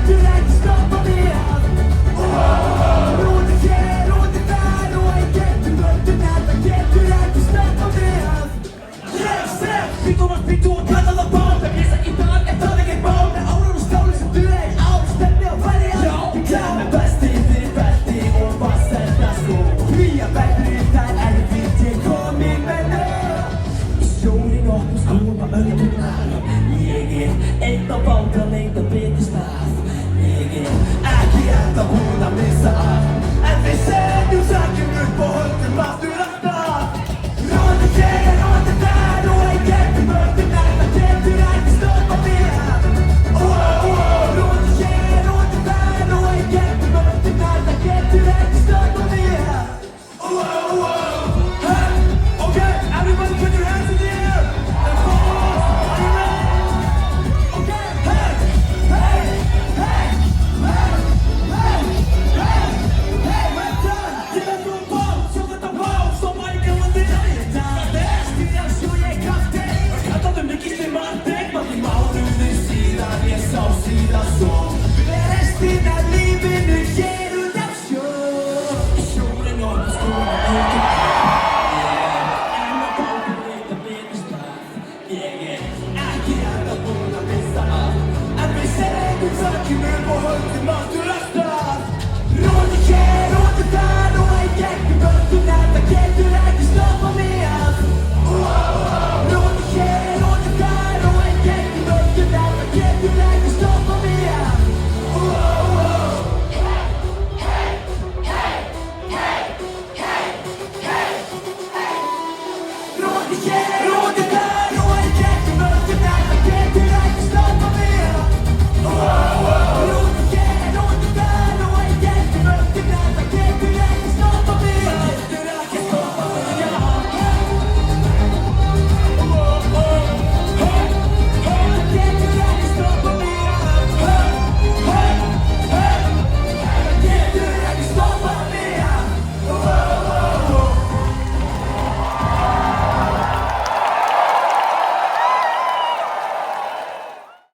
getur ekki stoppað mig af Út hér, út þar og í gegnum götuna það getur ekki stoppað mig af Ég sem Pítur og spýtu og kalla það bát að lesa í dag er það ekki bát með árar og skáli sem du er á stefni og færi að ég klær með besti fyrir belti og vassenda skó Því að veðrið það er erfitt ég komin með Í sjórin opnum skóma öðrunar Ég einn á báta lengta betri stað Ég ekki enda búin að missa af En við setjum sakinn upp og höldum aftur af stað Róðum hér, róðum þar og í gegnum götuna það getur ekki stoppað mig af Róðum hér, róðum þar og í gegnum götuna það getur ekki stoppað mig af Okay, everybody put your hands in the air and follow us. Are you ready? Okay, hey, hey, hey, hey, hey, hey, hey, we're done. Give us room for, show that the world, somebody can win the night. Stýra svo ég krafti, kallaðu mig Gísli Marteinn. Maður í mánuði síðan, ég sá síðan svo. Við restina af lífinu hér út af sjó. Sjórinn opnar skóna auðvitað. Ekki enda búin að missa af En við setjum sakinn upp og höldum